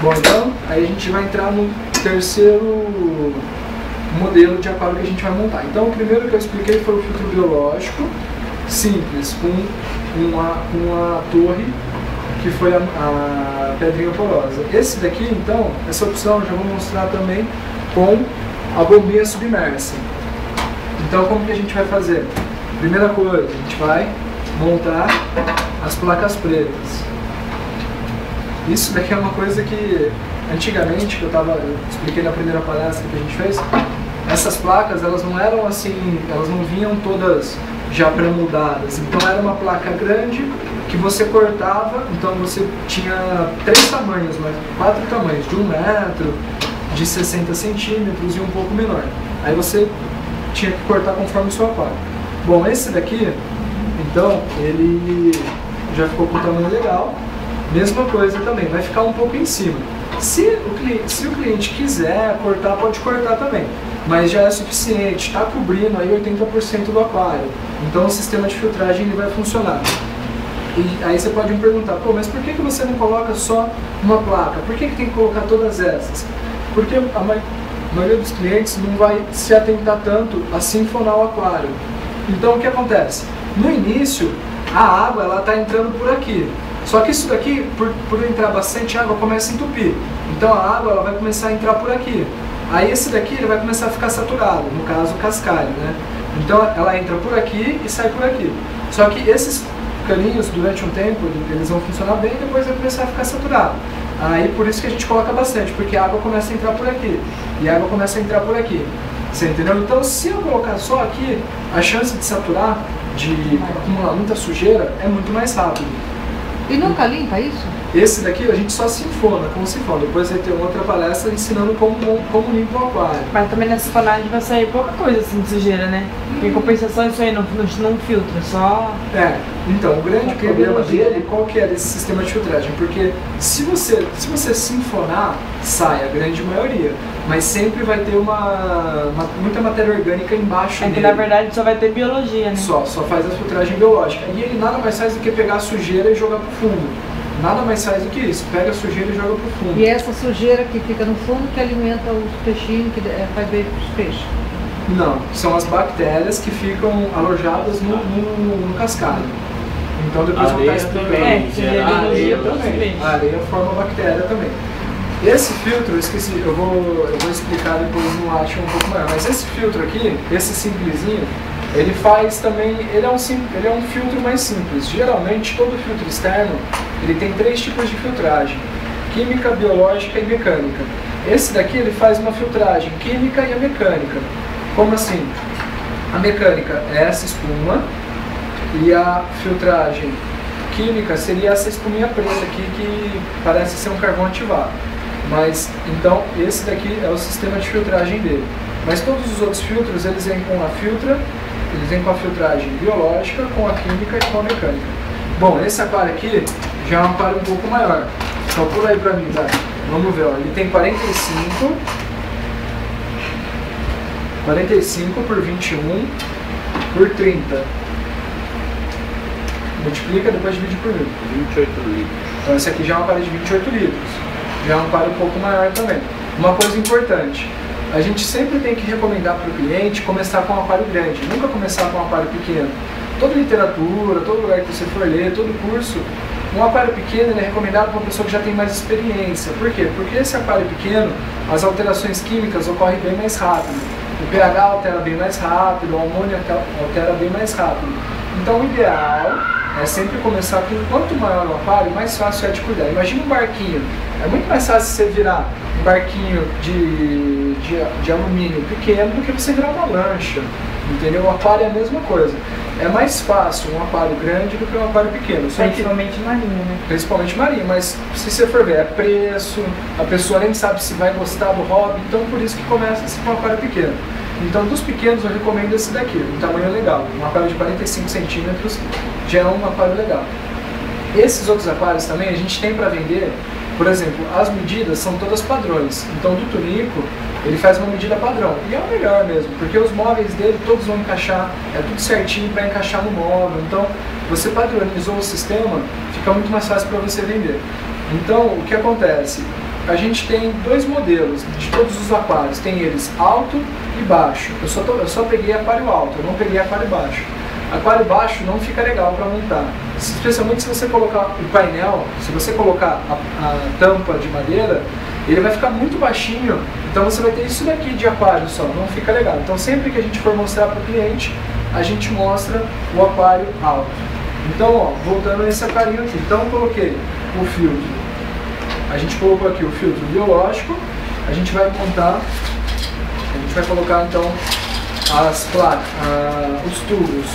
Bom, então, aí a gente vai entrar no terceiro modelo de aquário que a gente vai montar. Então, o primeiro que eu expliquei foi o filtro biológico, simples, com uma torre, que foi a pedrinha porosa. Esse daqui, então, essa opção eu já vou mostrar também com a bombinha submersa. Então, como que a gente vai fazer? Primeira coisa, a gente vai montar as placas pretas. Isso daqui é uma coisa que, antigamente, que eu expliquei na primeira palestra que a gente fez, essas placas, elas não eram assim, elas não vinham todas já pré-moldadas. Então, era uma placa grande que você cortava, então você tinha 3 tamanhos, mas 4 tamanhos, de 1 metro, de 60 centímetros e um pouco menor. Aí você tinha que cortar conforme o seu aquário. Bom, esse daqui, então, ele já ficou com um tamanho legal. Mesma coisa também, vai ficar um pouco em cima. Se o cliente quiser cortar, pode cortar também. Mas já é suficiente, está cobrindo aí 80% do aquário. Então o sistema de filtragem ele vai funcionar. E aí você pode me perguntar, pô, mas por que você não coloca só uma placa? Por que tem que colocar todas essas? Porque a maioria dos clientes não vai se atentar tanto a sinfonar o aquário. Então o que acontece? No início, a água ela está entrando por aqui. Só que isso daqui, por entrar bastante água, começa a entupir. Então a água ela vai começar a entrar por aqui. Aí esse daqui ele vai começar a ficar saturado, no caso o cascalho, né? Então ela entra por aqui e sai por aqui. Só que esses caninhos, durante um tempo, eles vão funcionar bem e depois vai começar a ficar saturado. Aí por isso que a gente coloca bastante, porque a água começa a entrar por aqui. E a água começa a entrar por aqui. Você entendeu? Então se eu colocar só aqui, a chance de saturar, de acumular muita sujeira, é muito mais rápido. E nunca limpa isso? Esse daqui a gente só sinfona, como sinfona. Depois vai ter outra palestra ensinando como limpa o aquário. Mas também nessa sinfonagem vai sair pouca coisa assim de sujeira, né? Em compensação isso aí não filtra, só... Então, o grande problema dele, qual que é desse sistema de filtragem? Porque se você sinfonar, sai a grande maioria. Mas sempre vai ter muita matéria orgânica embaixo dele. Que na verdade só vai ter biologia, né? Só faz a filtragem biológica. E ele nada mais faz do que pegar a sujeira e jogar pro fundo. Nada mais faz do que isso, pega a sujeira e joga pro fundo. E essa sujeira que fica no fundo que alimenta os peixinhos, que faz bem para os peixes? Não, são as bactérias que ficam alojadas no cascalho. Então depois eu vou estar explicando. A areia também. A areia forma bactéria também. Esse filtro, eu esqueci, eu vou explicar depois no latte um pouco maior, mas esse filtro aqui, esse simplesinho, ele faz também, ele é um filtro mais simples. Geralmente, todo filtro externo, ele tem 3 tipos de filtragem: química, biológica e mecânica. Esse daqui, ele faz uma filtragem química e a mecânica. Como assim? A mecânica é essa espuma e a filtragem química seria essa espuminha preta aqui que parece ser um carvão ativado. Mas, então, esse daqui é o sistema de filtragem dele. Mas todos os outros filtros, eles vêm com a filtragem biológica, com a química e com a mecânica. Bom, esse aquário aqui já é um aquário um pouco maior. Então pula aí pra mim, tá? Vamos ver, ó. Ele tem 45 por 21 por 30. Multiplica, depois divide por 1000. 28 litros. Então esse aqui já é um aquário de 28 litros. Já é um aquário um pouco maior também. Uma coisa importante, a gente sempre tem que recomendar para o cliente começar com um aquário grande, nunca começar com um aquário pequeno. Toda literatura, todo lugar que você for ler, todo curso, um aquário pequeno é recomendado para uma pessoa que já tem mais experiência. Por quê? Porque esse aquário pequeno, as alterações químicas ocorrem bem mais rápido. O pH altera bem mais rápido, o amônio altera bem mais rápido. Então o ideal é sempre começar com, quanto maior o aquário, mais fácil é de cuidar. Imagina um barquinho, é muito mais fácil você virar um barquinho de alumínio pequeno do que você virar uma lancha, entendeu? O aquário é a mesma coisa. É mais fácil um aquário grande do que um aquário pequeno. Só principalmente que, marinho, né? Principalmente marinho, mas se você for ver, é preço, a pessoa nem sabe se vai gostar do hobby, então por isso que começa-se com um aquário pequeno. Então dos pequenos eu recomendo esse daqui, um tamanho legal, um aquário de 45 centímetros já é um aquário legal. Esses outros aquários também a gente tem para vender, por exemplo, as medidas são todas padrões, então do Tunico ele faz uma medida padrão, e é o melhor mesmo, porque os móveis dele todos vão encaixar, é tudo certinho para encaixar no móvel, então você padronizou o sistema, fica muito mais fácil para você vender. Então o que acontece? a gente tem dois modelos de todos os aquários. Tem eles alto e baixo. Eu só peguei aquário alto, eu não peguei aquário baixo. Aquário baixo não fica legal para montar, especialmente se você colocar o painel, se você colocar a tampa de madeira, ele vai ficar muito baixinho, então você vai ter isso daqui de aquário só, não fica legal. Então sempre que a gente for mostrar para o cliente, a gente mostra o aquário alto. Então, ó, voltando a esse aquário aqui, então eu coloquei o filtro, a gente colocou aqui o filtro biológico, a gente vai montar, a gente vai colocar então as placas, os tubos.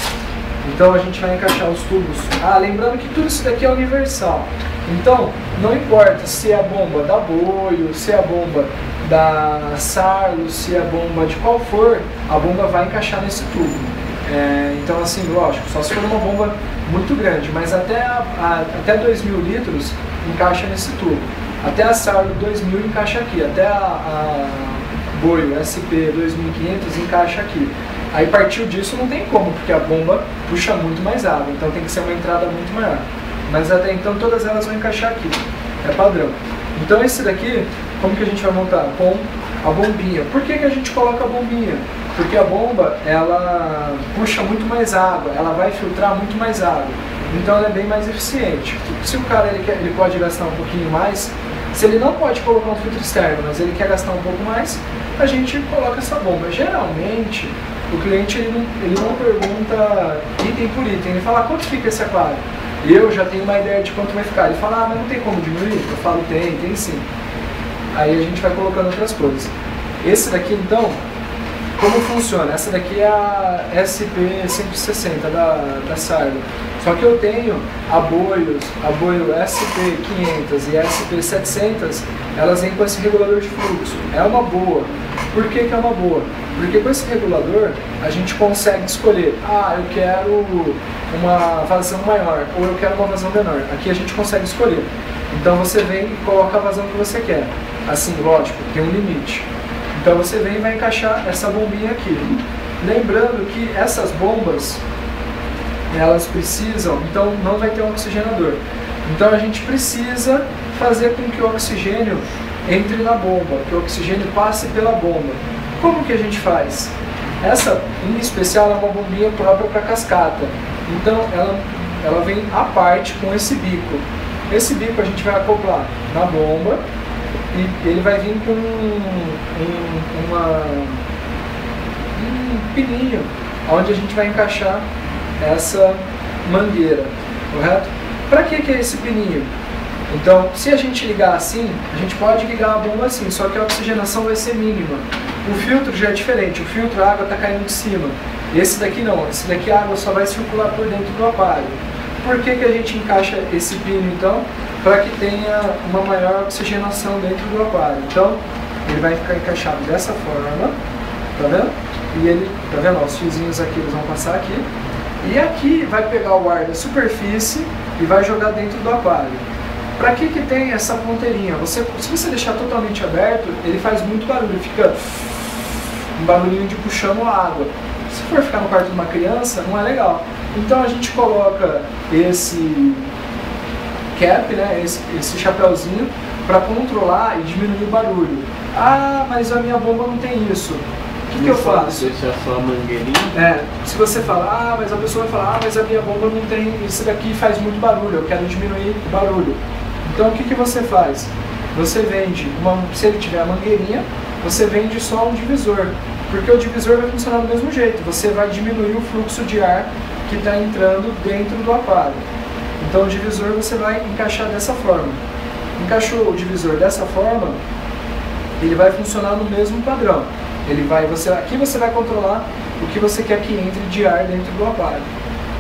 Então a gente vai encaixar os tubos. Lembrando que tudo isso daqui é universal. Então não importa se é a bomba da Boio, se é a bomba da Sarlo, se é a bomba de qual for, a bomba vai encaixar nesse tubo. Então assim, lógico, só se for uma bomba muito grande, mas até 2.000 litros encaixa nesse tubo. Até a Sarlo 2.000 encaixa aqui, até a Boio SP 2.500 encaixa aqui. Aí partiu disso não tem como, porque a bomba puxa muito mais água, então tem que ser uma entrada muito maior. Mas até então todas elas vão encaixar aqui, é padrão. Então esse daqui, como que a gente vai montar? Com a bombinha. Por que a gente coloca a bombinha? Porque a bomba, ela puxa muito mais água, ela vai filtrar muito mais água. Então ela é bem mais eficiente. Se o cara ele pode gastar um pouquinho mais, se ele não pode colocar um filtro externo, mas ele quer gastar um pouco mais, a gente coloca essa bomba. Geralmente, o cliente ele não pergunta item por item, ele fala quanto fica esse aquário. Eu já tenho uma ideia de quanto vai ficar. Ele fala, mas não tem como diminuir? Eu falo, tem sim. Aí a gente vai colocando outras coisas. Esse daqui então, como funciona? Essa daqui é a SP160 da Sarlo. Só que eu tenho a Boio SP500 e a SP700, elas vêm com esse regulador de fluxo. É uma boa. Por que é uma boa? Porque com esse regulador a gente consegue escolher, eu quero uma vazão maior ou eu quero uma vazão menor. Aqui a gente consegue escolher. Então você vem e coloca a vazão que você quer. Assim, lógico, tem um limite. Então você vem e vai encaixar essa bombinha aqui. Lembrando que essas bombas, elas precisam, então não vai ter um oxigenador. Então a gente precisa fazer com que o oxigênio entre na bomba, que o oxigênio passe pela bomba. Como que a gente faz? Essa, em especial, é uma bombinha própria para cascata. Então ela vem à parte com esse bico. Esse bico a gente vai acoplar na bomba e ele vai vir com um pininho, onde a gente vai encaixar essa mangueira, correto? Para que é esse pininho? Então, se a gente ligar assim, a gente pode ligar a bomba assim, só que a oxigenação vai ser mínima. O filtro já é diferente, o filtro a água está caindo de cima. Esse daqui não, esse daqui a água só vai circular por dentro do aquário. Por que a gente encaixa esse pino então? Para que tenha uma maior oxigenação dentro do aquário. Então, ele vai ficar encaixado dessa forma, tá vendo? E ele, tá vendo? Ó, os fiozinhos aqui, eles vão passar aqui. E aqui vai pegar o ar da superfície e vai jogar dentro do aquário. Para que tem essa ponteirinha? Se você deixar totalmente aberto, ele faz muito barulho, fica um barulhinho de puxando a água. Se for ficar no quarto de uma criança, não é legal. Então a gente coloca esse cap, né, esse chapéuzinho, para controlar e diminuir o barulho. Mas a minha bomba não tem isso. O que eu faço? Deixa só a mangueirinha? Se você fala, mas a pessoa vai falar, mas a minha bomba não tem, isso daqui faz muito barulho, eu quero diminuir o barulho. Então o que você faz? Você vende, se ele tiver a mangueirinha, você vende só um divisor, porque o divisor vai funcionar do mesmo jeito, você vai diminuir o fluxo de ar que está entrando dentro do aquário. Então o divisor você vai encaixar dessa forma. Encaixou o divisor dessa forma, ele vai funcionar no mesmo padrão. Aqui você vai controlar o que você quer que entre de ar dentro do aquário,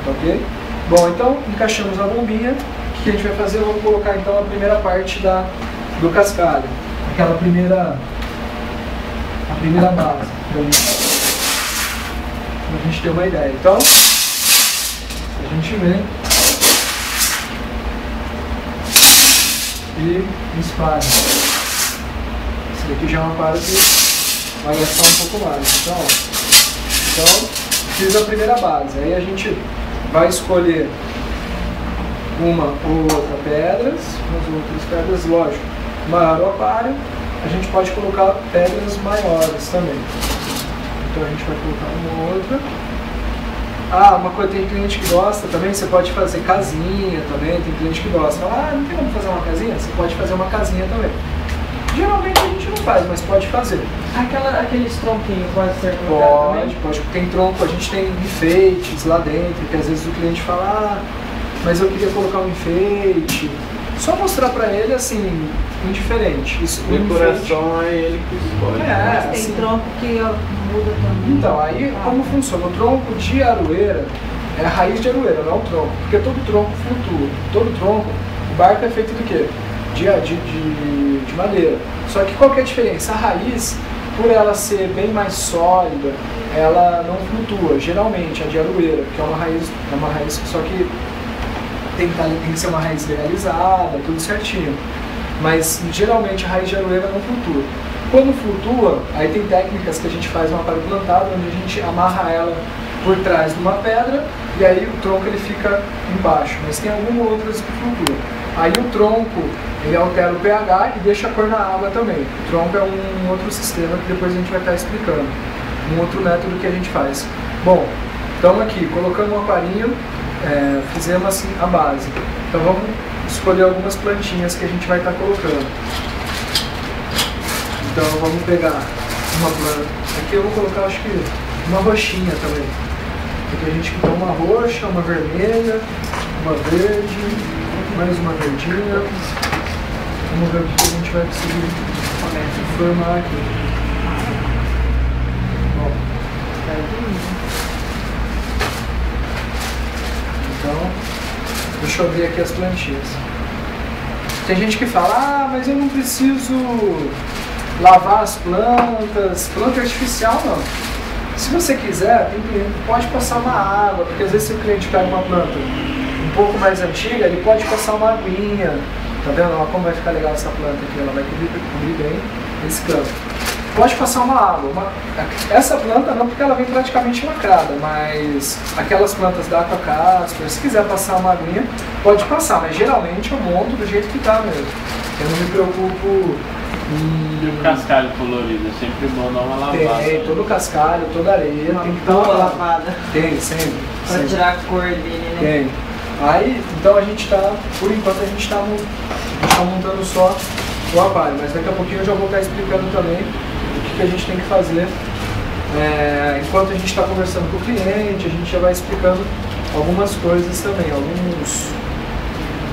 ok? Bom, então encaixamos a bombinha. O que a gente vai fazer? Eu vou colocar então a primeira parte do cascalho, a primeira base, pra gente ter uma ideia. Então, a gente vem e espalha. Esse daqui já é uma parte que vai gastar um pouco mais. Então, fiz a primeira base. Aí a gente vai escolher uma ou outra pedras, umas outras pedras, lógico. maior o aquário, a gente pode colocar pedras maiores também. Então a gente vai colocar uma outra. Ah, uma coisa, tem cliente que gosta também, você pode fazer casinha também, tem cliente que gosta. Fala, não tem como fazer uma casinha? Você pode fazer uma casinha também. Geralmente a gente não faz, mas pode fazer. Aqueles tronquinhos pode ser colocado também? Pode. Tem tronco, a gente tem enfeites lá dentro, que às vezes o cliente fala, mas eu queria colocar um enfeite. Só mostrar pra ele assim, indiferente. Isso, decoração é ele que escolhe. Mas tem assim, tronco que muda também. Então, aí como funciona? O tronco de aroeira é a raiz de aroeira, não é o tronco. Porque todo tronco flutua. Todo tronco, o barco é feito do quê? De madeira. Só que qual que é a diferença? A raiz, por ela ser bem mais sólida, ela não flutua. Geralmente a de aroeira, que é uma raiz só que tem que ser uma raiz legalizada, tudo certinho. Mas geralmente a raiz de aroeira não flutua. Quando flutua, aí tem técnicas que a gente faz no aquário plantado, onde a gente amarra ela por trás de uma pedra e aí o tronco ele fica embaixo. Mas tem algumas outras que flutuam. Aí o tronco, ele altera o pH e deixa a cor na água também. O tronco é um outro sistema que depois a gente vai estar explicando. Um outro método que a gente faz. Bom, estamos aqui colocando um aquarinho, fizemos assim a base. Então vamos escolher algumas plantinhas que a gente vai estar colocando. Então vamos pegar uma planta. Aqui eu vou colocar, acho que uma roxinha também. Aqui a gente tem uma roxa, uma vermelha, uma verde, mais uma verdinha. Vamos ver o que a gente vai conseguir formar aqui. Bom. Então, deixa eu abrir aqui as plantinhas. Tem gente que fala, mas eu não preciso lavar as plantas, planta artificial não. Se você quiser, pode passar uma água, porque às vezes se o cliente pega uma planta um pouco mais antiga, ele pode passar uma aguinha. Tá vendo? Olha como vai ficar legal essa planta aqui, ela vai cobrir bem esse campo. Pode passar uma água. Essa planta não, porque ela vem praticamente lacrada, mas aquelas plantas da Aquacasper, se quiser passar uma aguinha, pode passar, mas geralmente eu monto do jeito que tá mesmo. Eu não me preocupo. E o cascalho colorido, é sempre bom dar uma lavada. Tem, todo o cascalho, toda a areia, uma tem que boa lavada. Tem, sempre. Pra tirar a cor dele, né? Tem. Aí, então a gente tá, por enquanto a gente tá montando só o aquário, mas daqui a pouquinho eu já vou estar explicando também o que a gente tem que fazer. Enquanto a gente está conversando com o cliente, a gente já vai explicando algumas coisas também, alguns...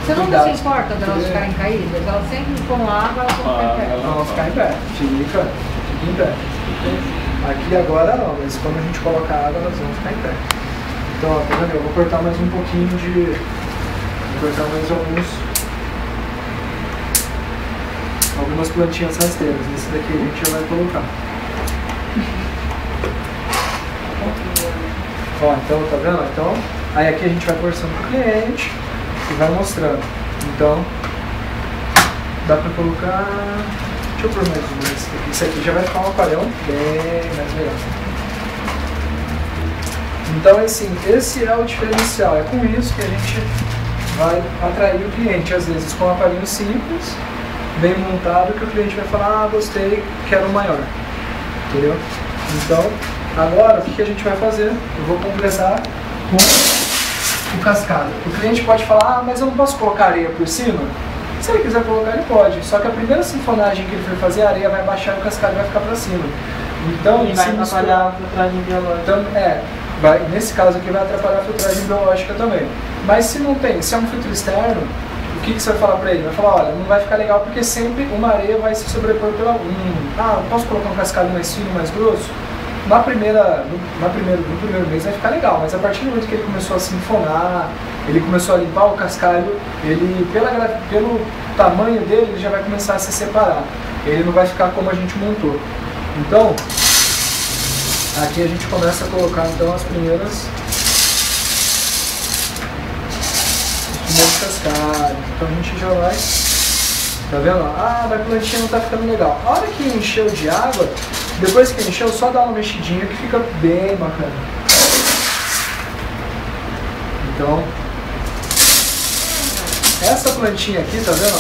Você nunca se importa delas ficarem caídas? Elas sempre com água, elas vão ficar em pé. Não, ficar em pé. Fica em pé. Aqui agora não, mas quando a gente coloca água, elas vão ficar em pé. Então, ó, tá vendo? Eu vou cortar mais um pouquinho de... Vou cortar mais algumas plantinhas rasteiras. Esse daqui a gente já vai colocar. Ó, então, tá vendo? Então, aí aqui a gente vai conversando com o cliente e vai mostrando. Então, dá pra colocar... Deixa eu pôr mais um desse aqui. Isso aqui já vai ficar um aquarião bem mais legal. Então, assim, esse é o diferencial. É com isso que a gente vai atrair o cliente. Às vezes com um aquarinho simples, bem montado, que o cliente vai falar, gostei, quero um maior. Entendeu? Então, agora, o que a gente vai fazer? Eu vou completar com o cascalho. O cliente pode falar, mas eu não posso colocar areia por cima? Se ele quiser colocar, ele pode. Só que a primeira sinfonagem que ele for fazer, a areia vai baixar e o cascalho vai ficar para cima. Então, e vai atrapalhar a filtragem biológica. Então, nesse caso aqui vai atrapalhar a filtragem biológica também. Mas se não tem, se é um filtro externo, o que você vai falar para ele? Vai falar, olha, não vai ficar legal porque sempre uma areia vai se sobrepor pela... posso colocar um cascalho mais fino, mais grosso? No primeiro mês vai ficar legal, mas a partir do momento que ele começou a sinfonar, ele começou a limpar o cascalho, ele, pelo tamanho dele, ele já vai começar a se separar. Ele não vai ficar como a gente montou. Então, aqui a gente começa a colocar então os primeiros cascalhos. Então a gente já vai, tá vendo? Mas a plantinha não tá ficando legal. A hora que encheu de água, depois que encheu, só dá uma mexidinha que fica bem bacana. Então, essa plantinha aqui, tá vendo?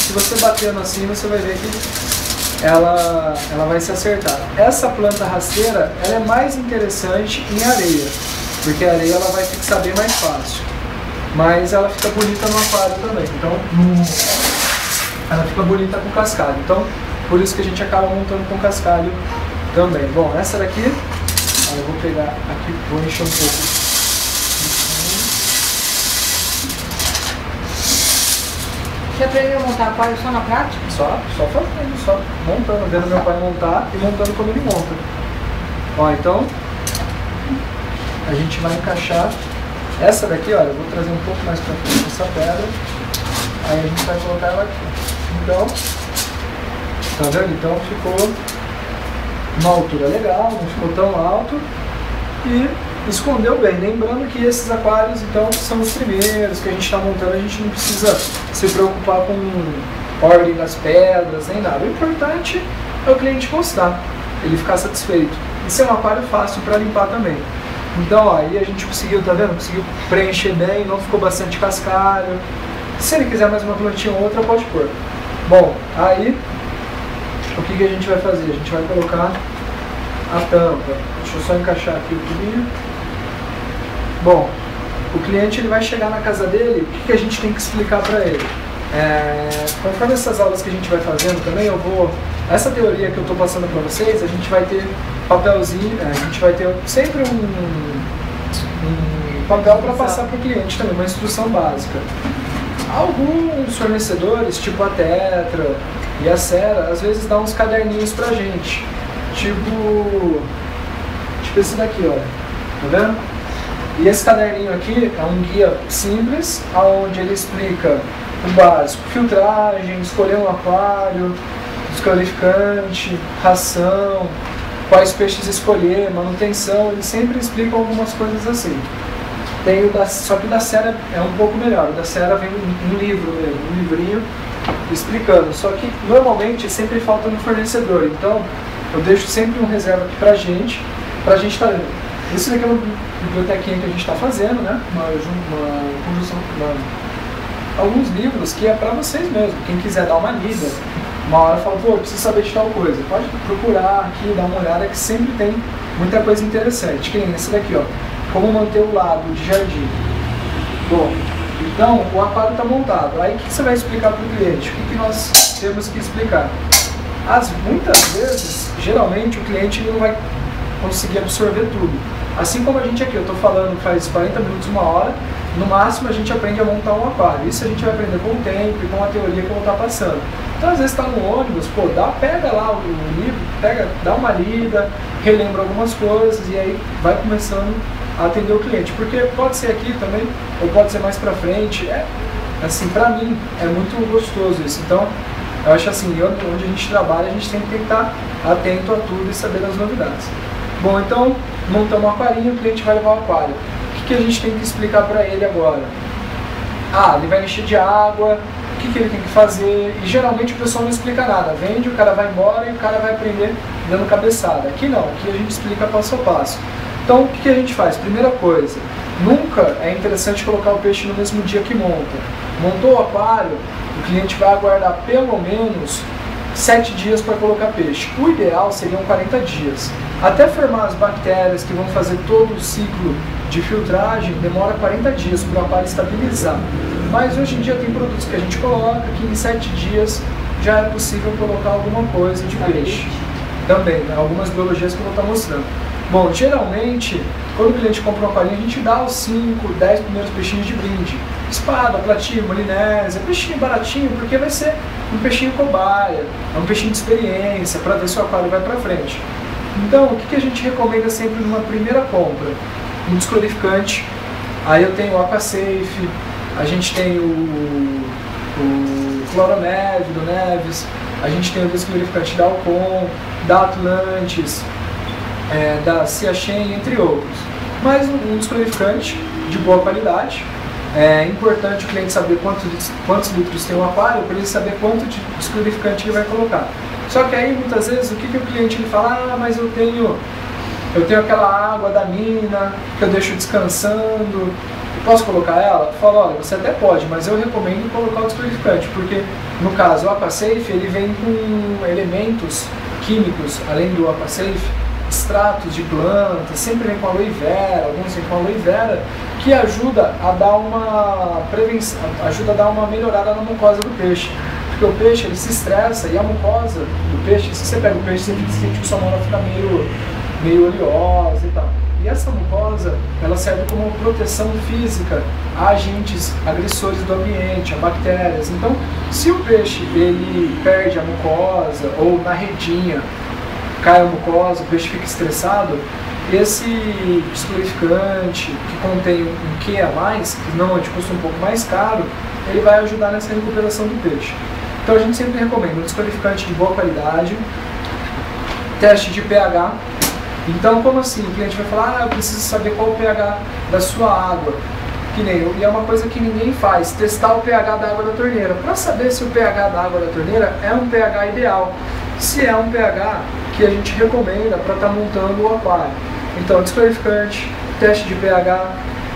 Se você batendo assim, você vai ver que ela vai se acertar. Essa planta rasteira, ela é mais interessante em areia, porque a areia ela vai fixar bem mais fácil. Mas ela fica bonita no aquário também, então ela fica bonita com cascalho. Então, por isso que a gente acaba montando com cascalho também. Bom, essa daqui, eu vou pegar aqui, vou encher um pouco. Você aprendeu a montar aquário só na prática? Só fazendo, só montando, vendo meu pai montar e montando como ele monta. Ó, então, a gente vai encaixar essa daqui, olha, eu vou trazer um pouco mais pra frente essa pedra, aí a gente vai colocar ela aqui. Então, tá vendo? Então ficou uma altura legal, não ficou tão alto e escondeu bem. Lembrando que esses aquários, então, são os primeiros que a gente está montando, a gente não precisa se preocupar com ordem das pedras, nem nada. O importante é o cliente gostar, ele ficar satisfeito. Isso é um aquário fácil para limpar também. Então, ó, aí a gente conseguiu, tá vendo? Conseguiu preencher bem, não ficou bastante cascalho. Se ele quiser mais uma plantinha ou outra, pode pôr. Bom, aí, o que a gente vai fazer? A gente vai colocar a tampa. Deixa eu só encaixar aqui o tubinho. Bom, o cliente ele vai chegar na casa dele, o que a gente tem que explicar para ele? Conforme essas aulas que a gente vai fazendo também, essa teoria que eu estou passando para vocês, a gente vai ter papelzinho, a gente vai ter sempre um papel para passar para o cliente também, uma instrução básica. Alguns fornecedores, tipo a Tetra e a Cera, às vezes dão uns caderninhos pra gente, tipo esse daqui, olha, tá vendo? E esse caderninho aqui é um guia simples, onde ele explica o básico: filtragem, escolher um aquário, desclarificante, ração, quais peixes escolher, manutenção. Eles sempre explicam algumas coisas assim. Tem só que o da Cera é um pouco melhor. O da Cera vem um livro mesmo, um livrinho explicando. Só que normalmente sempre falta no fornecedor. Então eu deixo sempre um reserva aqui pra gente estar lendo. Esse daqui é uma bibliotequinha que a gente está fazendo, né? Uma conjunção, alguns livros que é para vocês mesmo. Quem quiser dar uma lida, uma hora fala, pô, eu preciso saber de tal coisa. Pode procurar aqui, dar uma olhada, que sempre tem muita coisa interessante. Que nem esse daqui, ó. Como manter o lago de jardim. Bom, então o aquário está montado. Aí o que você vai explicar para o cliente? O que nós temos que explicar? Muitas vezes, geralmente, o cliente não vai conseguir absorver tudo. Assim como a gente aqui, eu estou falando faz 40 minutos, uma hora, no máximo a gente aprende a montar um aquário. Isso a gente vai aprender com o tempo e com a teoria que eu vou estar passando. Então às vezes está no ônibus, pô, pega lá o livro, dá uma lida, relembra algumas coisas e aí vai começando a atender o cliente. Porque pode ser aqui também, ou pode ser mais pra frente. Assim, pra mim é muito gostoso isso. Então eu acho assim, onde a gente trabalha, a gente tem que estar atento a tudo e saber das novidades. Bom, então, montamos um aquarinho, o cliente vai levar o aquário. O que a gente tem que explicar para ele agora? Ele vai encher de água, o que ele tem que fazer, e geralmente o pessoal não explica nada. Vende, o cara vai embora e o cara vai aprender dando cabeçada. Aqui não, aqui a gente explica passo a passo. Então, o que a gente faz? Primeira coisa, nunca é interessante colocar o peixe no mesmo dia que monta. Montou o aquário, o cliente vai aguardar pelo menos 7 dias para colocar peixe. O ideal seriam 40 dias. Até formar as bactérias que vão fazer todo o ciclo de filtragem, demora 40 dias para o aquário estabilizar. Mas hoje em dia tem produtos que a gente coloca que em 7 dias já é possível colocar alguma coisa de peixe. Também, né? Algumas biologias que eu vou estar mostrando. Bom, geralmente, quando o cliente compra um aquarinho, a gente dá os 5, 10 primeiros peixinhos de brinde. Espada, platina, molinésia, peixinho baratinho, porque vai ser um peixinho cobaia, é um peixinho de experiência, para ver se o aquário vai para frente. Então, o que a gente recomenda sempre numa primeira compra? Um desclorificante, aí eu tenho o Aquasafe, a gente tem o Cloroneve, do Neves, a gente tem o desclorificante da Alcon, da Atlantis, da Siachen, entre outros. Mas um desclorificante de boa qualidade. É importante o cliente saber quantos litros tem o aquário, para ele saber quanto de desclorificante ele vai colocar. Só que aí, muitas vezes, o que o cliente ele fala? Mas eu tenho aquela água da mina, que eu deixo descansando, Posso colocar ela? Fala, olha, você até pode, mas eu recomendo colocar o descodificante, porque no caso o AquaSafe ele vem com elementos químicos, além do AquaSafe, extratos de plantas, sempre vem com aloe vera, alguns vem com aloe vera, que ajuda a dar uma prevenção, ajuda a dar uma melhorada na mucosa do peixe. Porque o peixe ele se estressa e a mucosa do peixe, se você pega o peixe, você sente que sua mão fica meio oleosa e tal. E essa mucosa, ela serve como proteção física a agentes agressores do ambiente, a bactérias. Então, se o peixe ele perde a mucosa ou na redinha cai a mucosa, o peixe fica estressado, esse descodificante que contém um Q a mais, que normalmente custa um pouco mais caro, ele vai ajudar nessa recuperação do peixe. Então a gente sempre recomenda um descodificante de boa qualidade, teste de pH. Então, como assim? O cliente vai falar, eu preciso saber qual o pH da sua água. E é uma coisa que ninguém faz, testar o pH da água da torneira, para saber se o pH da água da torneira é um pH ideal, se é um pH que a gente recomenda para estar montando o aquário. Então, descodificante, teste de pH,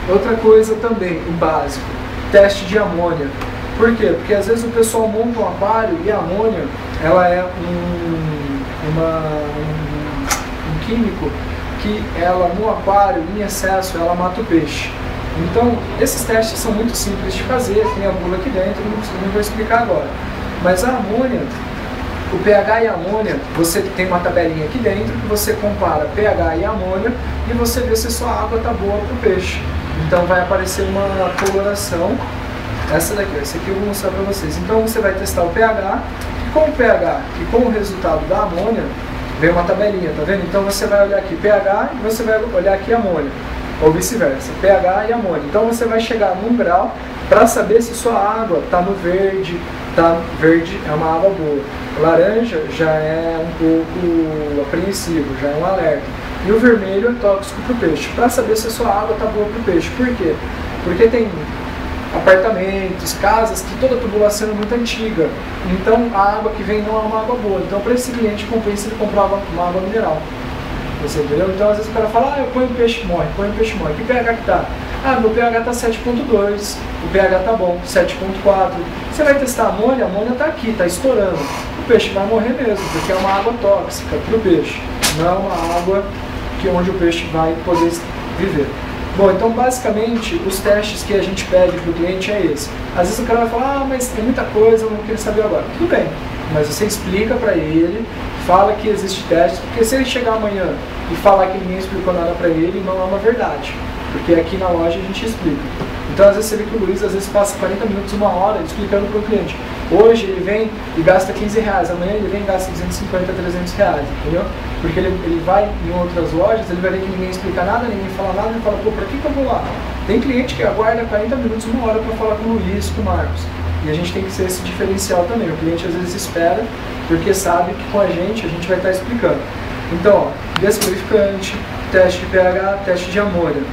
outra coisa também, o básico, teste de amônia. Por quê? Porque às vezes o pessoal monta um aquário e a amônia, ela é um químico que ela no aquário, em excesso, ela mata o peixe. Então, esses testes são muito simples de fazer, tem a bula aqui dentro, não vou explicar agora. Mas a amônia, o pH e a amônia, você tem uma tabelinha aqui dentro que você compara pH e amônia e você vê se sua água está boa para o peixe. Então vai aparecer uma coloração, essa daqui, essa aqui eu vou mostrar para vocês. Então você vai testar o pH, e com o pH e com o resultado da amônia, vem uma tabelinha, tá vendo? Então você vai olhar aqui pH e você vai olhar aqui amônia, ou vice-versa, pH e amônia. Então você vai chegar num grau para saber se sua água está no verde, verde é uma água boa, laranja já é um pouco apreensivo, já é um alerta, e o vermelho é tóxico para o peixe, para saber se a sua água está boa para o peixe. Por quê? Porque tem apartamentos, casas que toda a tubulação é muito antiga, então a água que vem não é uma água boa. Então para esse cliente compensa ele comprar uma água mineral. Você entendeu? Então às vezes o cara fala, eu ponho o peixe morre, que pH que tá? Meu pH tá 7.2, o pH tá bom, 7.4. Você vai testar a amônia tá aqui, tá estourando. O peixe vai morrer mesmo, porque é uma água tóxica pro peixe, não é uma água onde o peixe vai poder viver. Bom, então basicamente os testes que a gente pede para o cliente é esse. Às vezes o cara vai falar, mas tem muita coisa, eu não quero saber agora. Tudo bem, mas você explica para ele, fala que existe teste, porque se ele chegar amanhã e falar que ninguém explicou nada para ele, não é uma verdade. Porque aqui na loja a gente explica. Então às vezes você vê que o Luiz às vezes passa 40 minutos, uma hora explicando para o cliente. Hoje ele vem e gasta 15 reais, amanhã ele vem e gasta 250, 300 reais, entendeu? Porque ele vai em outras lojas, ele vai ver que ninguém explica nada, ninguém fala nada, ele fala, pô, pra que eu vou lá? Tem cliente que aguarda 40 minutos, uma hora para falar com o Luiz, com o Marcos. E a gente tem que ser esse diferencial também. O cliente às vezes espera, porque sabe que com a gente vai estar explicando. Então, ó, descodificante, teste de pH, teste de amônia.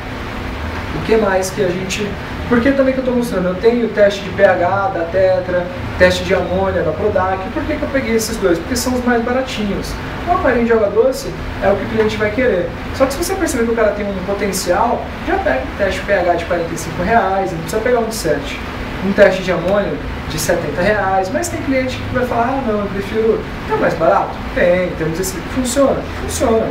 O que mais que a gente... Por que também que eu estou mostrando? Eu tenho teste de pH da Tetra, teste de amônia da Prodac. Por que eu peguei esses dois? Porque são os mais baratinhos. Um aparelho de água doce é o que o cliente vai querer. Só que se você perceber que o cara tem um potencial, já pega um teste de pH de R$45, não precisa pegar um de 7. Um teste de amônia de R$70, mas tem cliente que vai falar, não, eu prefiro... É mais barato? Temos esse... Funciona? Funciona.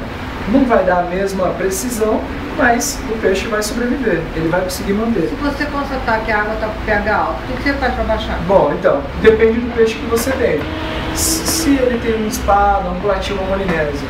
Não vai dar a mesma precisão, mas o peixe vai sobreviver, ele vai conseguir manter. Se você constatar que a água está com pH alto, o que você faz para baixar? Bom, então, depende do peixe que você tem. Se ele tem um espada, um platina, uma molinésia,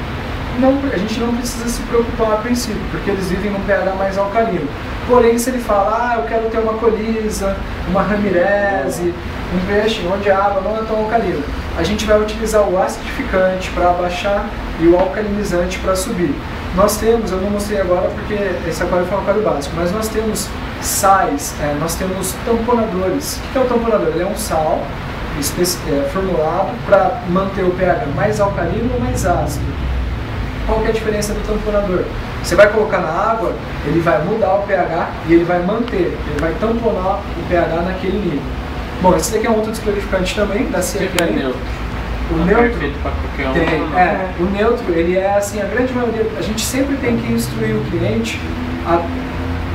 a gente não precisa se preocupar a princípio, porque eles vivem num pH mais alcalino. Porém, se ele fala, eu quero ter uma colisa, uma ramirese, um peixe onde a água não é tão alcalina, a gente vai utilizar o acidificante para abaixar e o alcalinizante para subir. Nós temos, eu não mostrei agora porque esse aquário foi um aquário básico, mas nós temos sais, nós temos tamponadores. O que é o tamponador? Ele é um sal formulado para manter o pH mais alcalino ou mais ácido. Qual que é a diferença do tamponador? Você vai colocar na água, ele vai mudar o pH e ele vai manter, ele vai tamponar o pH naquele nível. Bom, esse daqui é um outro descodificante também, da CFN. O neutro o neutro, ele é assim, a grande maioria, a gente sempre tem que instruir o cliente a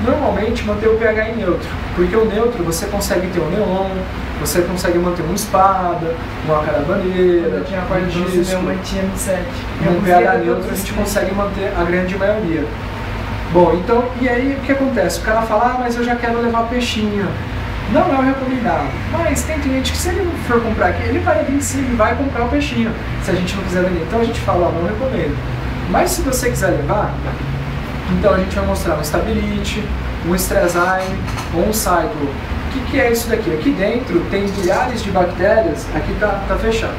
normalmente manter o pH em neutro, porque o neutro você consegue ter um neon, você consegue manter uma espada, uma carabaneira, Eu tinha aquário de doce, meu mãe tinha 7. um pH neutro a gente consegue manter a grande maioria. Bom, então, e aí o que acontece? O cara fala, mas eu já quero levar peixinho. Não é o recomendado, mas tem cliente que se ele for comprar aqui, ele vai vir em cima e vai comprar o peixinho, se a gente não quiser vender. Então a gente fala, não recomendo. Mas se você quiser levar, então a gente vai mostrar um Stability, um Strezyme ou um Cyclo. O que é isso daqui? Aqui dentro tem bilhares de bactérias, aqui tá fechado,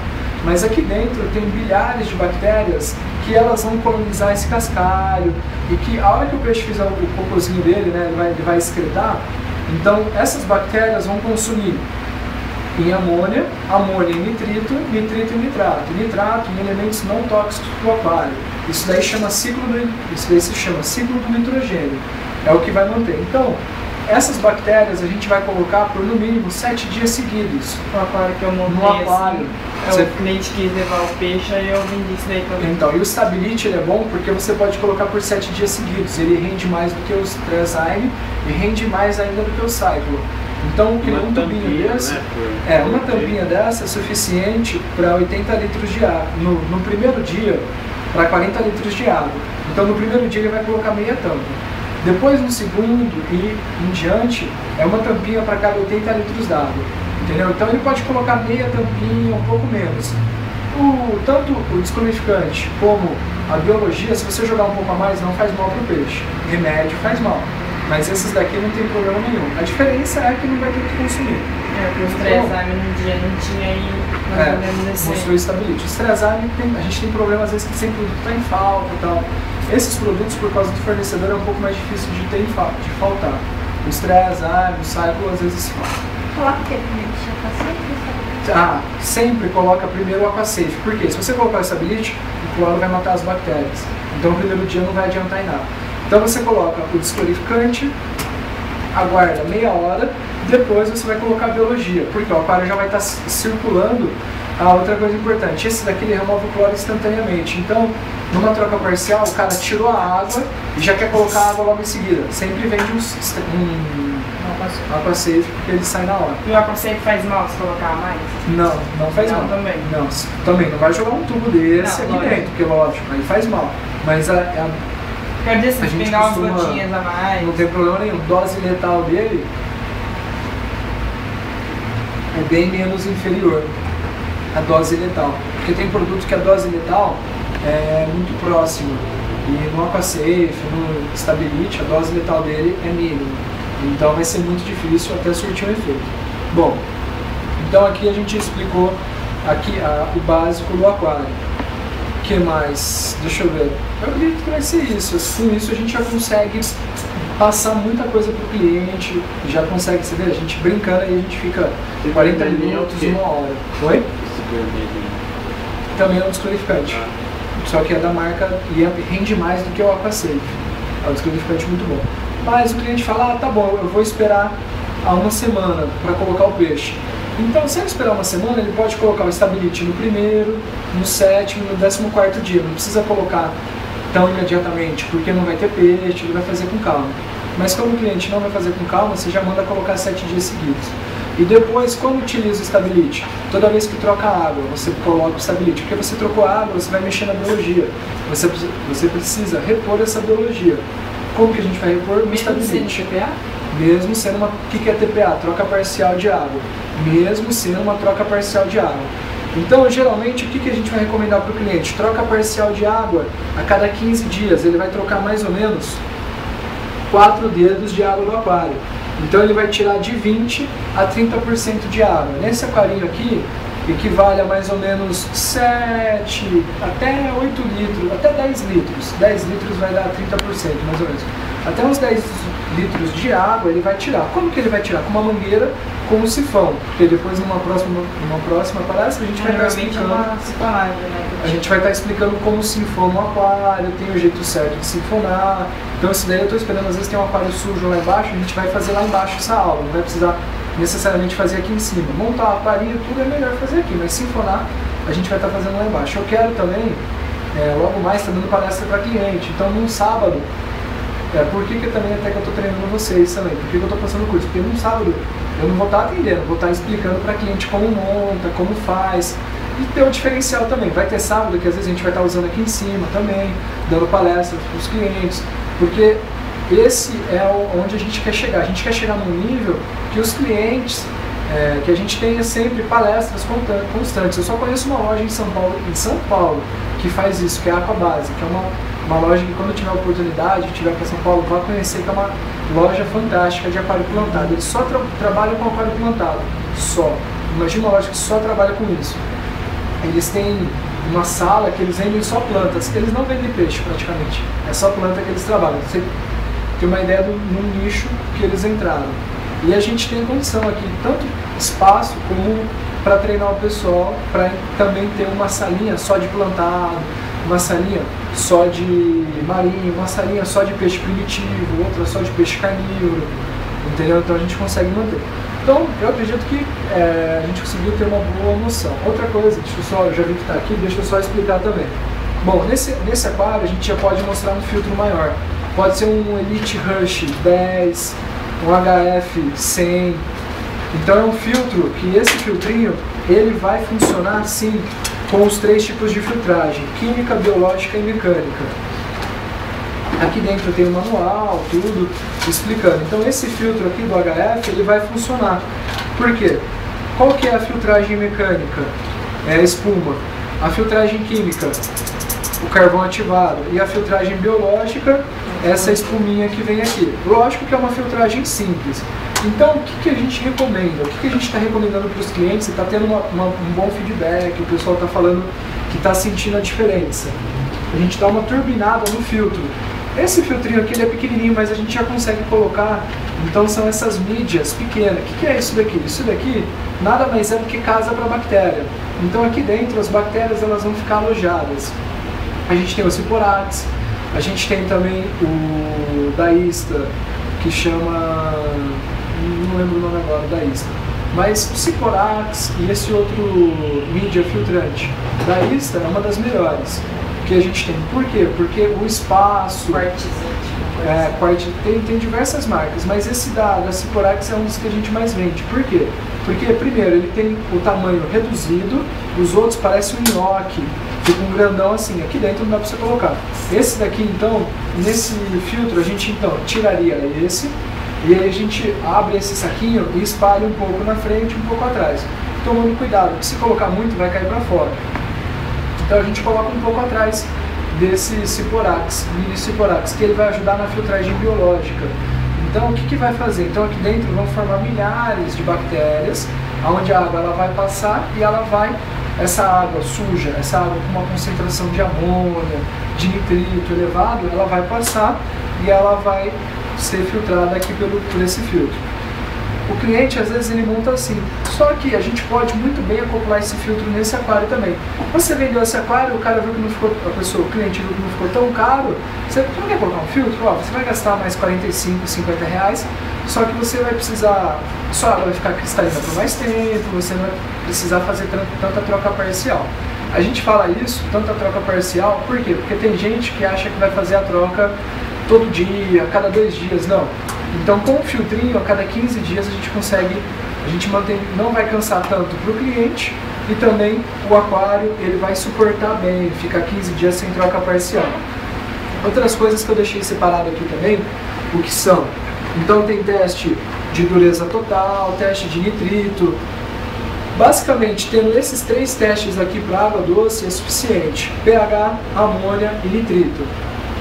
mas aqui dentro tem bilhares de bactérias que elas vão colonizar esse cascalho e que a hora que o peixe fizer o cocôzinho dele, né, ele vai excretar, então essas bactérias vão consumir em amônia, amônia em nitrito, nitrito em nitrato, nitrato em elementos não tóxicos para o aquário. Isso daí se chama ciclo do nitrogênio, é o que vai manter. Então, essas bactérias a gente vai colocar por no mínimo 7 dias seguidos. O aquário que eu montei no aquário. Assim, o cliente quis levar o peixe, aí eu vendi isso daí também. Então, e o Stability ele é bom porque você pode colocar por 7 dias seguidos. Ele rende mais do que o Strezyme e rende mais ainda do que o Cyclo. Então, que um tubinho desse, né, uma tampinha dessa é suficiente para 80 litros de água. No primeiro dia, para 40 litros de água. Então, no primeiro dia ele vai colocar meia tampa. Depois, no segundo e em diante, é uma tampinha para cada 80 litros d'água, entendeu? Então ele pode colocar meia tampinha, um pouco menos. Tanto o desclorificante como a biologia, se você jogar um pouco a mais, não faz mal para o peixe. Remédio faz mal, mas esses daqui não tem problema nenhum. A diferença é que não vai ter que consumir. Porque o Strezyme num dia não tinha aí, mais ou menos assim. Mostrou Stability. O Strezyme, a gente tem problema às vezes que sempre está em falta e tal. Esses produtos, por causa do fornecedor, é um pouco mais difícil de faltar. O Strezyme, o Cyclo, às vezes falta. Coloca o que primeiro? Sempre coloca primeiro o Aquasafe. Por quê? Se você colocar o Stability, o cloro vai matar as bactérias. Então, no primeiro dia não vai adiantar em nada. Então, você coloca o desclorificante, aguarda meia hora, depois você vai colocar a biologia, porque o aquário já vai estar circulando. Outra coisa importante, esse daqui ele remove o cloro instantaneamente. Então, numa troca parcial, o cara tirou a água e já quer colocar a água logo em seguida. Sempre vende um Aquasafe, porque ele sai na hora. E o Aquasafe faz mal se colocar mais? Não faz mal. Também? Não, também. Não vai jogar um tubo desse aqui dentro, porque lógico, aí faz mal. Mas quer dizer, se pegar umas costuma, gotinhas a mais. Não tem problema nenhum. Dose letal dele é bem menos inferior à dose letal. Porque tem produto que a dose letal é muito próxima. E no Aquasafe, no Stability, a dose letal dele é mínima. Então vai ser muito difícil até surtir um efeito. Bom, então aqui a gente explicou o básico do aquário. O que mais? Deixa eu ver. Eu acredito que vai ser isso. Com isso a gente já consegue passar muita coisa para o cliente, já consegue, você vê, a gente brincando aí, a gente fica 40 minutos, uma hora. Oi? Esse vermelho também é um desclorificante. Só que é da marca e rende mais do que o Aquasafe. É um desclorificante muito bom. Mas o cliente fala, tá bom, eu vou esperar uma semana para colocar o peixe. Então, se ele esperar uma semana, ele pode colocar o Stability no primeiro, no sétimo, no 14º dia. Não precisa colocar tão imediatamente, porque não vai ter peixe, ele vai fazer com calma. Mas como o cliente não vai fazer com calma, você já manda colocar 7 dias seguidos. E depois, como utiliza o Stability? Toda vez que troca água, você coloca o Stability. Porque você trocou a água, você vai mexer na biologia. Você precisa repor essa biologia. Como que a gente vai repor? No Stability. Mesmo sendo TPA? Mesmo sendo uma... O que é TPA? Troca parcial de água. Mesmo sendo uma troca parcial de água. Então, geralmente, o que a gente vai recomendar para o cliente? Troca parcial de água a cada 15 dias. Ele vai trocar mais ou menos 4 dedos de água do aquário. Então ele vai tirar de 20% a 30% de água. Nesse aquarinho aqui, equivale a mais ou menos 7 até 8 litros, até 10 litros. 10 litros vai dar 30%, mais ou menos. Até uns 10 litros de água ele vai tirar. Como que ele vai tirar? Com uma mangueira, com um sifão. Porque depois numa próxima palestra a gente vai estar explicando. A gente vai estar explicando como sifona um aquário, tem o jeito certo de sifonar. Então isso daí eu estou esperando, às vezes tem um aquário sujo lá embaixo, a gente vai fazer lá embaixo essa aula, não vai precisar necessariamente fazer aqui em cima. Montar o aquarinho, tudo é melhor fazer aqui, mas sifonar a gente vai estar fazendo lá embaixo. Eu quero também, logo mais, estar dando palestra para cliente. Então num sábado por que também até que eu estou treinando vocês também, por que eu estou passando o curso? Porque no sábado eu não vou estar atendendo, vou estar explicando para cliente como monta, como faz, e ter um diferencial também. Vai ter sábado que às vezes a gente vai estar usando aqui em cima também, dando palestras para os clientes, porque esse é onde a gente quer chegar. A gente quer chegar num nível que os clientes, que a gente tenha sempre palestras constantes. Eu só conheço uma loja em São Paulo que faz isso, que é a Aquabase, que é uma loja que quando tiver oportunidade, tiver para São Paulo, vai conhecer, que é uma loja fantástica de aquário plantado. Eles só trabalham com aquário plantado, só. Imagina uma loja que só trabalha com isso. Eles têm uma sala que eles vendem só plantas, eles não vendem peixe praticamente, é só planta que eles trabalham. Você tem uma ideia do nicho que eles entraram. E a gente tem condição aqui, tanto espaço como para treinar o pessoal, para também ter uma salinha só de plantado, uma salinha só de marinho, uma salinha só de peixe primitivo, outra só de peixe carnívoro, entendeu? Então a gente consegue manter. Então eu acredito que a gente conseguiu ter uma boa noção. Outra coisa, eu já vi que está aqui, deixa eu só explicar também. Bom, nesse aquário a gente já pode mostrar um filtro maior. Pode ser um Elite Rush 10, um HF 100. Então é um filtro que esse filtrinho ele vai funcionar sim com os 3 tipos de filtragem: química, biológica e mecânica. Aqui dentro tem o manual, tudo explicando. Então esse filtro aqui do HF ele vai funcionar. Por quê? Qual que é a filtragem mecânica? É a espuma. A filtragem química, o carvão ativado. E a filtragem biológica, essa espuminha que vem aqui. Lógico que é uma filtragem simples. Então, o que a gente recomenda? O que a gente está recomendando para os clientes? Está tendo um bom feedback, o pessoal está falando que está sentindo a diferença. A gente dá uma turbinada no filtro. Esse filtrinho aqui ele é pequenininho, mas a gente já consegue colocar. Então são essas mídias pequenas. O que é isso daqui? Isso daqui nada mais é do que casa para bactéria. Então aqui dentro as bactérias elas vão ficar alojadas. A gente tem o Ciporax, a gente tem também o Daista, que chama... não lembro o nome agora, Daista. Mas o Ciporax e esse outro mídia filtrante, Daista é uma das melhores que a gente tem. Por quê? Porque o espaço... tem diversas marcas, mas esse da Ciporax é um dos que a gente mais vende. Por quê? Porque, primeiro, ele tem o tamanho reduzido, os outros parecem um nhoque, fica um grandão assim, aqui dentro não dá para você colocar. Esse daqui, então, nesse filtro, a gente então tiraria esse, e aí a gente abre esse saquinho e espalha um pouco na frente e um pouco atrás, tomando cuidado, porque se colocar muito vai cair para fora. Então a gente coloca um pouco atrás desse Ciporax, mini Ciporax, que ele vai ajudar na filtragem biológica. Então o que vai fazer? Então aqui dentro vão formar milhares de bactérias, onde a água ela vai passar e ela vai, essa água suja, essa água com uma concentração de amônia, de nitrito elevado, ela vai passar e ela vai ser filtrada aqui por esse filtro. O cliente, às vezes, ele monta assim. Só que a gente pode muito bem acoplar esse filtro nesse aquário também. Você vendeu esse aquário, o cara viu que não ficou, o cliente viu que não ficou tão caro, você não quer colocar um filtro? Ó, você vai gastar mais 45, 50 reais, só que você vai precisar, sua água vai ficar cristalina por mais tempo, você não vai precisar fazer tanta troca parcial. A gente fala isso, tanta troca parcial, por quê? Porque tem gente que acha que vai fazer a troca todo dia, a cada 2 dias, não. Então com o filtrinho, a cada 15 dias a gente consegue, a gente mantém, não vai cansar tanto para o cliente e também o aquário ele vai suportar bem, fica 15 dias sem troca parcial. Outras coisas que eu deixei separado aqui também, o que são? Então tem teste de dureza total, teste de nitrito. Basicamente, tendo esses 3 testes aqui para água doce é suficiente: pH, amônia e nitrito.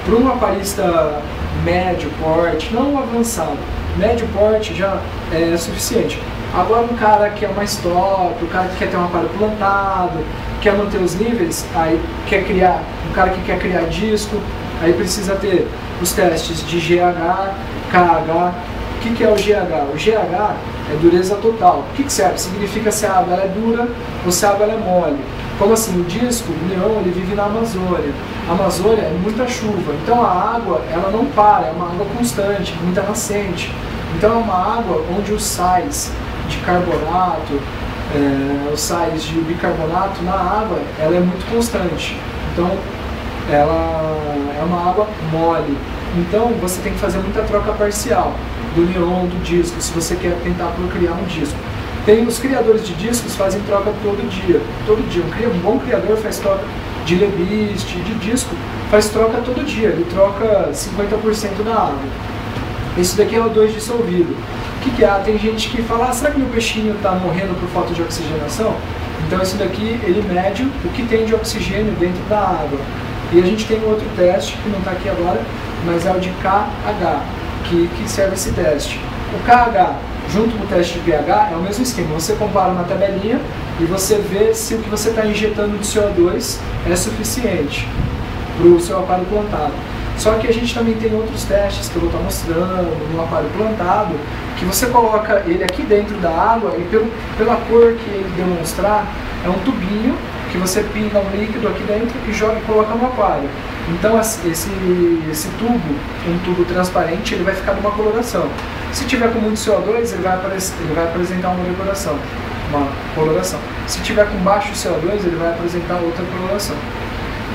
Para um aquarista médio porte, não avançado, médio porte já é suficiente. Agora um cara que é mais top, o cara que quer ter um aquário plantado, quer manter os níveis, aí quer criar, um cara que quer criar disco, aí precisa ter os testes de GH, KH. O que é o GH? O GH é dureza total. O que serve? Significa se a água ela é dura ou se a água ela é mole. Como assim? O disco, o leão, ele vive na Amazônia. A Amazônia é muita chuva, então a água ela não para, é uma água constante, muita nascente. Então é uma água onde os sais de carbonato, os sais de bicarbonato na água, ela é muito constante. Então ela é uma água mole. Então você tem que fazer muita troca parcial do neon, do disco, se você quer tentar procriar um disco. Tem os criadores de discos fazem troca todo dia. Um bom criador faz troca de lebist, de disco, faz troca todo dia. Ele troca 50% da água. Esse daqui é o O2 dissolvido. O que é? Tem gente que fala, será que meu peixinho está morrendo por falta de oxigenação? Então esse daqui, ele mede o que tem de oxigênio dentro da água. E a gente tem um outro teste, que não está aqui agora, mas é o de KH, que serve esse teste. O KH, junto com o teste de pH, é o mesmo esquema. Você compara uma tabelinha e você vê se o que você está injetando de CO2 é suficiente para o seu aquário plantado. Só que a gente também tem outros testes que eu vou estar mostrando no aquário plantado, que você coloca ele aqui dentro da água e pela cor que ele demonstrar, é um tubinho que você pinga um líquido aqui dentro e coloca no aquário. Então esse tubo, um tubo transparente, ele vai ficar numa coloração. Se tiver com muito CO2, ele vai apresentar uma coloração. Se tiver com baixo CO2, ele vai apresentar outra coloração.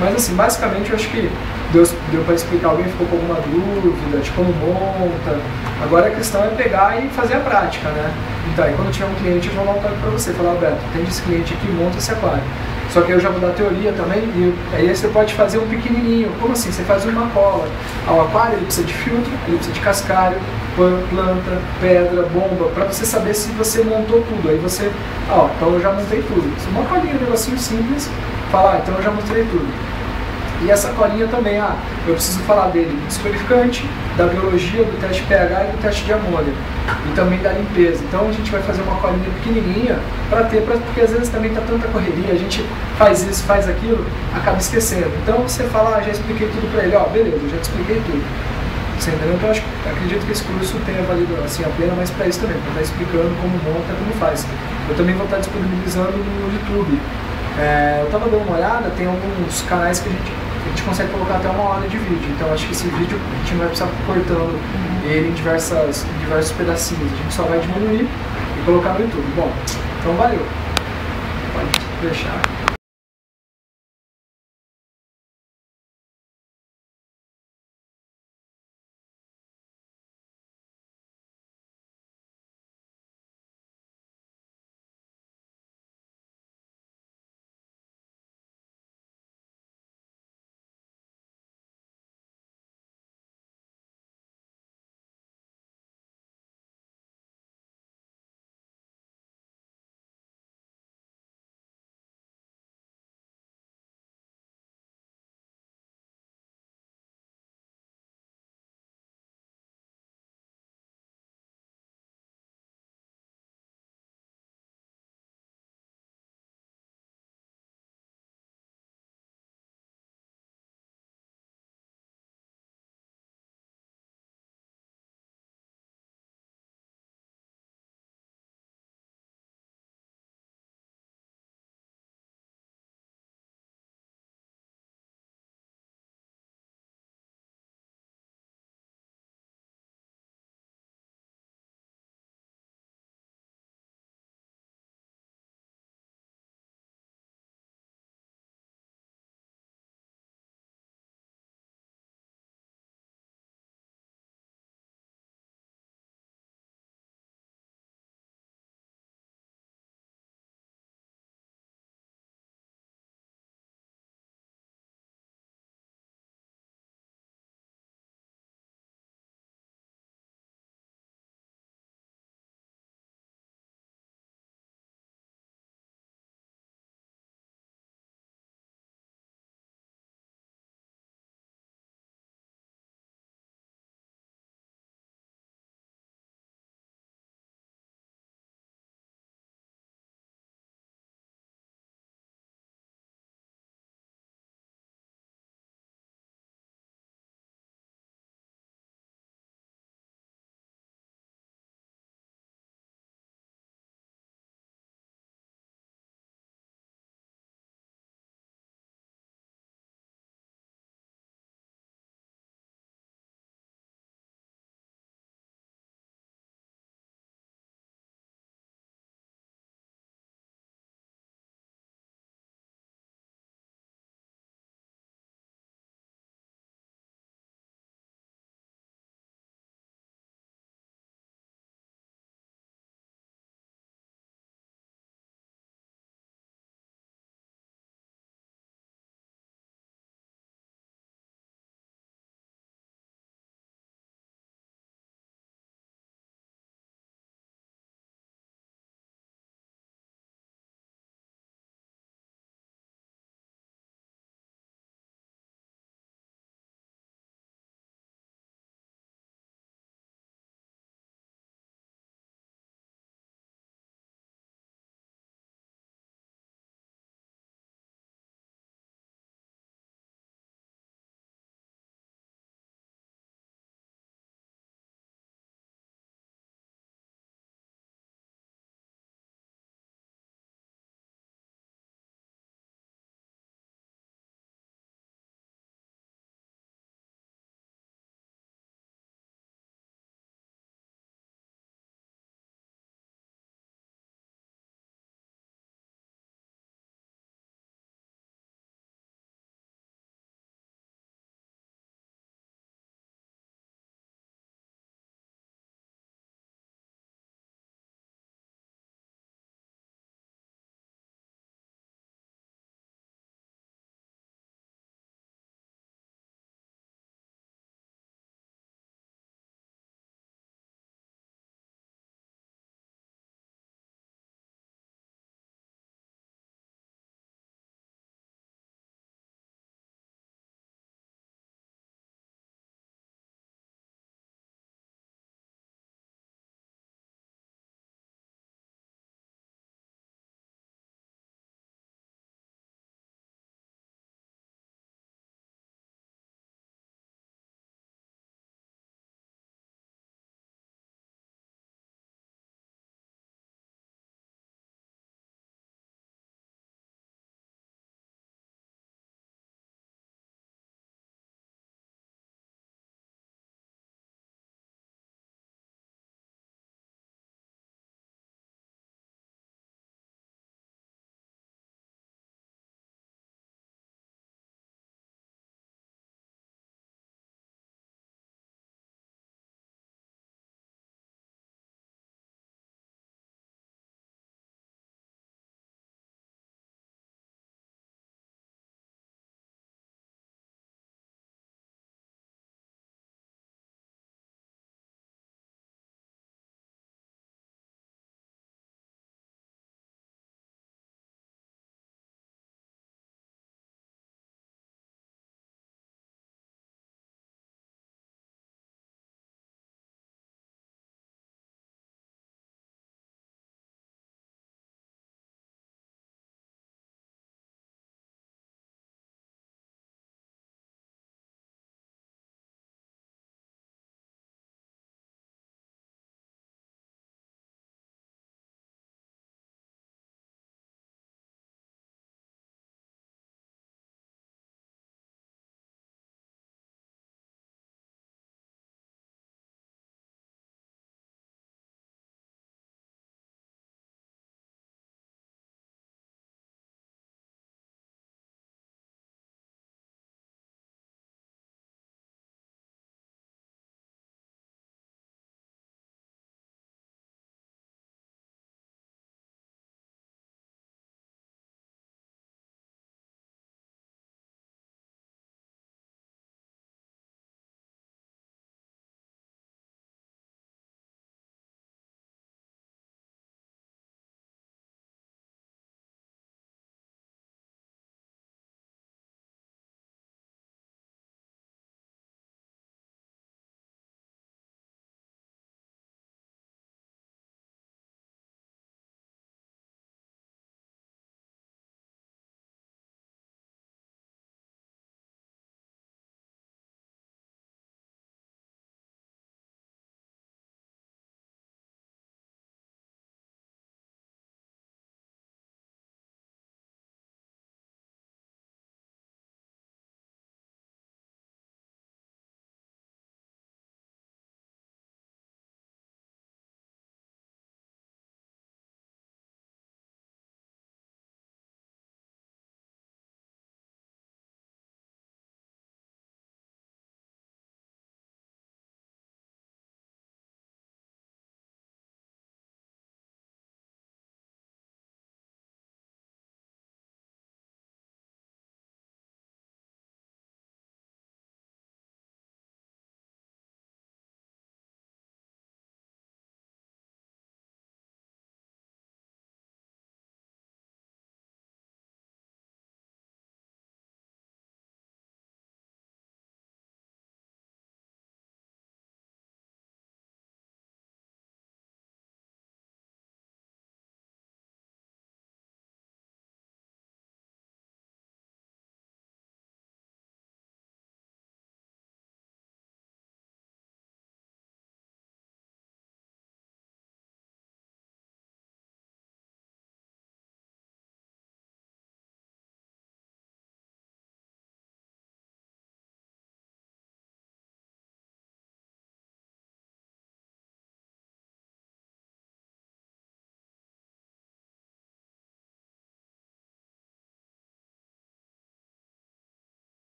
Mas assim, basicamente eu acho que deu para explicar. Alguém ficou com alguma dúvida de como monta. Agora a questão é pegar e fazer a prática, né? Então aí quando tiver um cliente eu vou dar um toque para você, falar, Alberto, tem esse cliente aqui, monta esse aquário. Só que eu já vou dar teoria também, e aí você pode fazer um pequenininho. Como assim? Você faz uma cola. O aquário ele precisa de filtro, ele precisa de cascalho, planta, pedra, bomba, para você saber se você montou tudo. Aí você, então eu já montei tudo. Uma colinha, um negocinho simples, falar, então eu já mostrei tudo. E essa colinha também, eu preciso falar dele do descodificante, da biologia, do teste pH e do teste de amônia. E também da limpeza. Então a gente vai fazer uma colinha pequenininha porque às vezes também está tanta correria, a gente faz isso, faz aquilo, acaba esquecendo. Então você fala, já expliquei tudo para ele, beleza, já te expliquei tudo. Você entendeu? Então acredito que esse curso tenha valido assim, a pena, mas para isso também, para estar explicando como monta, como faz. Eu também vou estar disponibilizando no YouTube. Eu estava dando uma olhada, tem alguns canais que a gente consegue colocar até 1 hora de vídeo. Então acho que esse vídeo a gente não vai precisar ficar cortando ele em diversos pedacinhos. A gente só vai diminuir e colocar no YouTube. Bom, então valeu. Pode fechar.